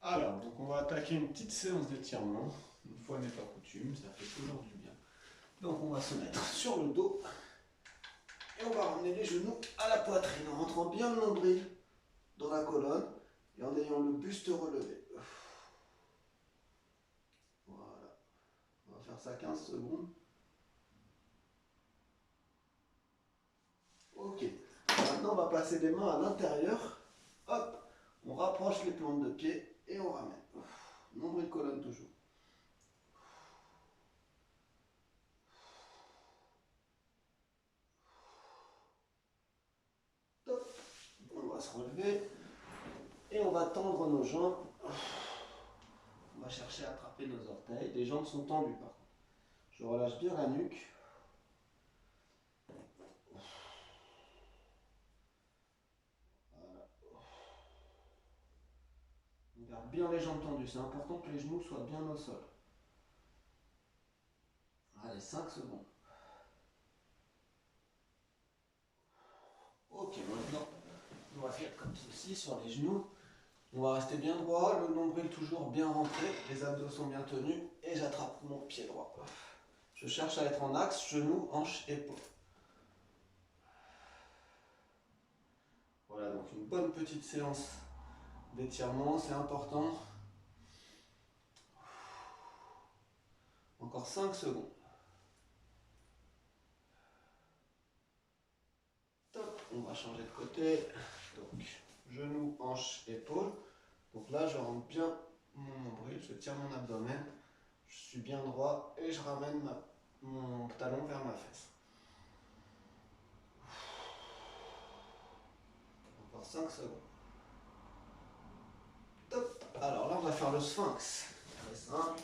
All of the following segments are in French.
Alors, donc on va attaquer une petite séance d'étirement. Une fois n'est pas coutume, ça fait toujours du bien. Donc on va se mettre sur le dos et on va ramener les genoux à la poitrine en rentrant bien le nombril dans la colonne et en ayant le buste relevé. Voilà. On va faire ça 15 secondes. Ok. Maintenant on va passer les mains à l'intérieur. Hop. On rapproche les plantes de pied et on ramène. Nombril colonne toujours. Top. On va se relever et on va tendre nos jambes. On va chercher à attraper nos orteils. Les jambes sont tendues par contre. Je relâche bien la nuque. Voilà. On garde bien les jambes tendues. C'est important que les genoux soient bien au sol. Allez, 5 secondes. Ok, maintenant, on va faire comme ceci sur les genoux. On va rester bien droit, le nombril toujours bien rentré, les abdos sont bien tenus et j'attrape mon pied droit. Je cherche à être en axe, genou, hanche, épaule. Voilà, donc une bonne petite séance d'étirement, c'est important. Encore 5 secondes. Top, on va changer de côté. Donc, genou, hanche, épaule. Donc là, je rentre bien mon nombril, je tire mon abdomen. Je suis bien droit et je ramène mon talon vers ma fesse. Encore 5 secondes. Top. Alors là, on va faire le sphinx. Très simple.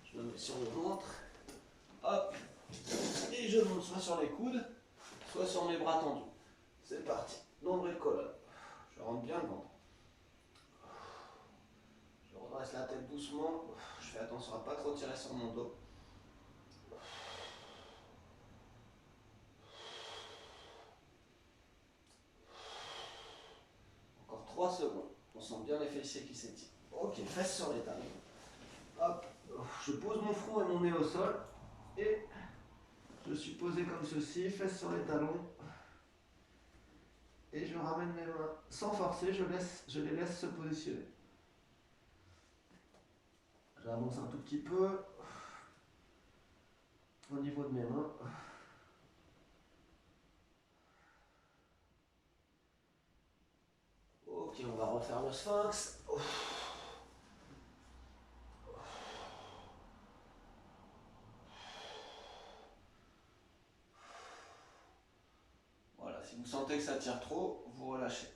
Je me mets sur le ventre. Hop. Et je monte soit sur les coudes, soit sur mes bras tendus. C'est parti. Nombril colonne. Je rentre bien le ventre. Je redresse la tête doucement. Je fais attention à ne pas trop tirer sur mon dos. Encore 3 secondes. On sent bien les fessiers qui s'étirent. Ok, fesses sur les talons. Hop. Je pose mon front et mon nez au sol. Et je suis posé comme ceci, fesses sur les talons. Et je ramène mes mains sans forcer, je les laisse se positionner. J'avance un tout petit peu au niveau de mes mains. Ok, on va refaire le sphinx. Voilà, si vous sentez que ça tire trop, vous relâchez.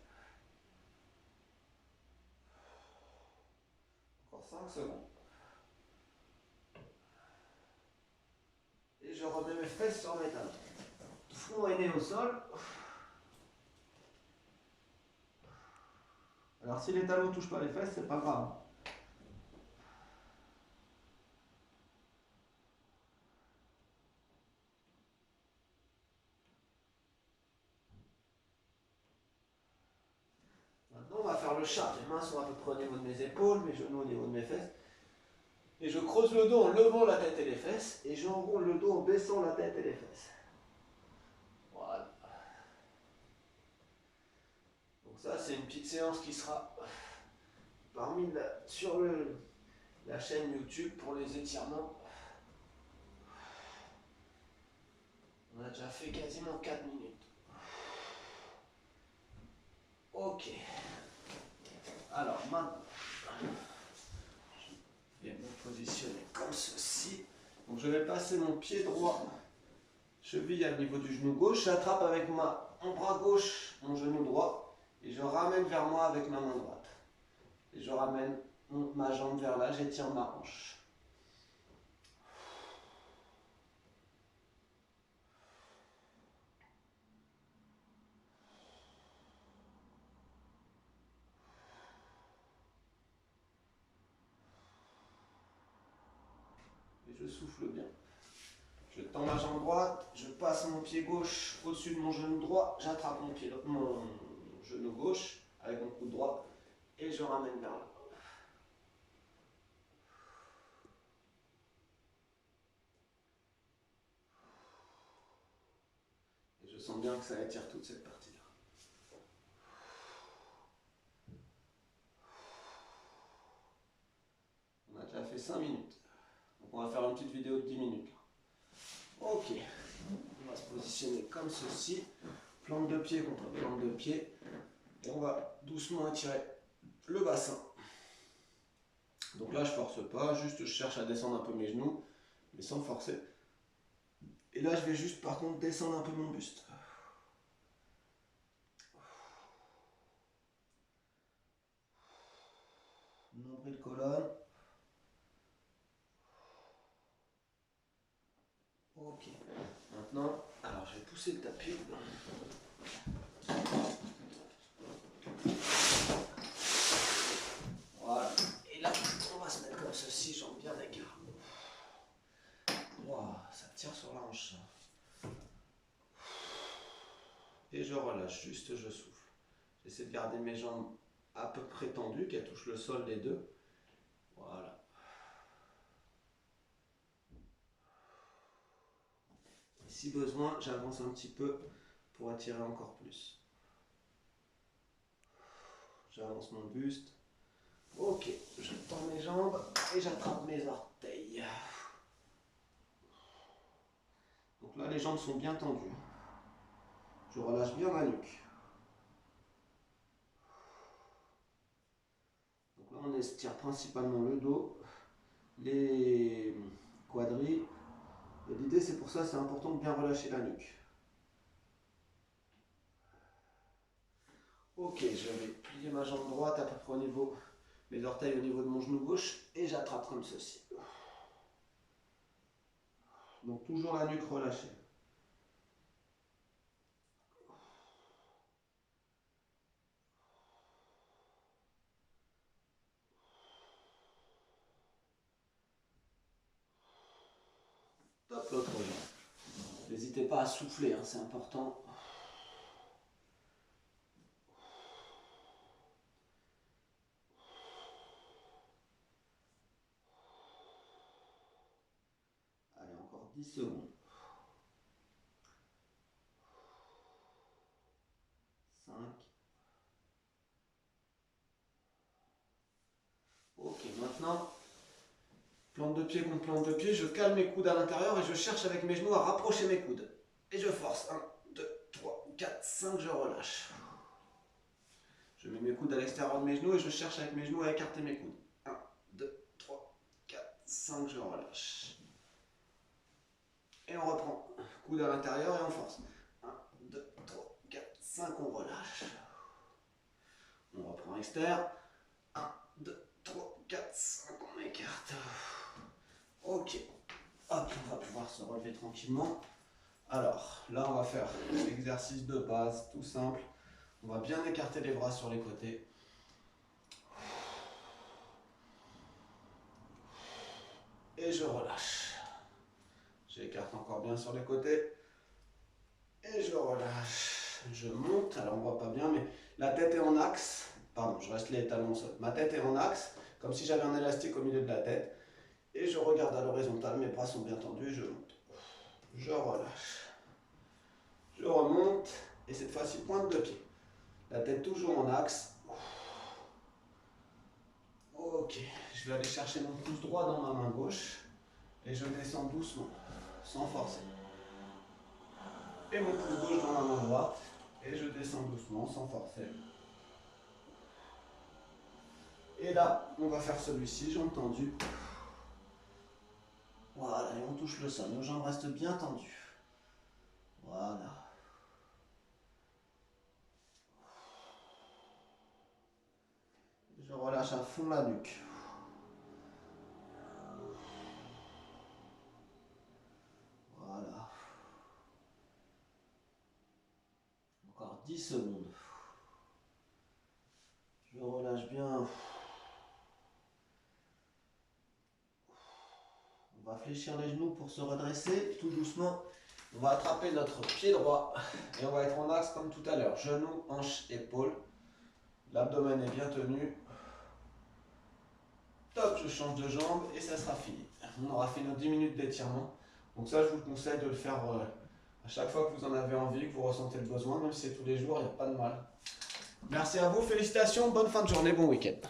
Encore 5 secondes. Et je remets mes fesses sur mes talons. Front et nez au sol. Alors si les talons ne touchent pas les fesses, c'est pas grave. Maintenant, on va faire le chat. Mes mains sont à peu près au niveau de mes épaules, mes genoux au niveau de mes fesses. Et je creuse le dos en levant la tête et les fesses. Et j'enroule le dos en baissant la tête et les fesses. Voilà. Donc ça, c'est une petite séance qui sera sur la chaîne YouTube pour les étirements. On a déjà fait quasiment 4 minutes. Ok. Alors maintenant, je vais me positionner comme ceci. Donc je vais passer mon pied droit, cheville au niveau du genou gauche. J'attrape avec mon bras gauche mon genou droit et je ramène vers moi avec ma main droite. Et je ramène ma jambe vers là, j'étire ma hanche. Et je souffle bien. Je tends ma jambe droite, je passe mon pied gauche au-dessus de mon genou droit, j'attrape mon genou gauche avec mon coude droit et je ramène vers là. sens bien que ça étire toute cette partie-là. On a déjà fait 5 minutes. Donc on va faire une petite vidéo de 10 minutes. Ok. On va se positionner comme ceci. Plante de pied contre plante de pied. Et on va doucement étirer le bassin. Donc là je force pas, juste je cherche à descendre un peu mes genoux, mais sans forcer. Et là je vais juste par contre descendre un peu mon buste. Nombril colonne. Ok. Maintenant, alors je vais pousser le tapis. Voilà. Et là, on va se mettre comme ceci, jambes bien d'écart. Wow, ça tire sur la hanche. Et je relâche, juste je souffle. J'essaie de garder mes jambes à peu près tendues, qu'elles touchent le sol les deux. Voilà. Et si besoin, j'avance un petit peu pour attirer encore plus. J'avance mon buste. Ok, je tends mes jambes et j'attrape mes orteils. Donc là, les jambes sont bien tendues. Je relâche bien ma nuque. Donc là, on estire principalement le dos, les quadris. Et l'idée, c'est pour ça, c'est important de bien relâcher la nuque. Ok, je vais plier ma jambe droite à peu près au niveau, mes orteils au niveau de mon genou gauche, et j'attrape comme ceci. Donc toujours la nuque relâchée. Top, l'autre jambe. N'hésitez pas à souffler, hein, c'est important. Allez, encore 10 secondes. 5. Ok, maintenant, plante de pied contre plante de pied, je cale mes coudes à l'intérieur et je cherche avec mes genoux à rapprocher mes coudes. Et je force. 1, 2, 3, 4, 5, je relâche. Je mets mes coudes à l'extérieur de mes genoux et je cherche avec mes genoux à écarter mes coudes. 1, 2, 3, 4, 5, je relâche. Et on reprend. Coude à l'intérieur et on force. 1, 2, 3, 4, 5, on relâche. On reprend externe. 1, 2, 3, 4, 5, on écarte. Ok. Hop, on va pouvoir se relever tranquillement. Alors, là, on va faire l'exercice de base, tout simple. On va bien écarter les bras sur les côtés. Et je relâche. J'écarte encore bien sur les côtés. Et je relâche. Je monte. Alors, on ne voit pas bien, mais la tête est en axe. Pardon, je reste les talons au sol. Ma tête est en axe, comme si j'avais un élastique au milieu de la tête. Et je regarde à l'horizontale. Mes bras sont bien tendus et je monte. Je relâche. Je remonte. Et cette fois-ci, pointe de pied. La tête toujours en axe. Ok, je vais aller chercher mon pouce droit dans ma main gauche et je descends doucement, sans forcer. Et mon pouce gauche dans ma main droite et je descends doucement, sans forcer. Et là, on va faire celui-ci, jambes tendues. Voilà, et on touche le sol. Nos jambes restent bien tendues. Voilà. Je relâche à fond la nuque. Voilà. Encore 10 secondes. Je relâche bien. On va fléchir les genoux pour se redresser tout doucement. On va attraper notre pied droit et on va être en axe comme tout à l'heure. Genoux, hanches, épaules. L'abdomen est bien tenu. Top, je change de jambe et ça sera fini. On aura fait nos 10 minutes d'étirement. Donc ça, je vous conseille de le faire À chaque fois que vous en avez envie, que vous ressentez le besoin, même si c'est tous les jours, il n'y a pas de mal. Merci à vous, félicitations, bonne fin de journée, bon week-end.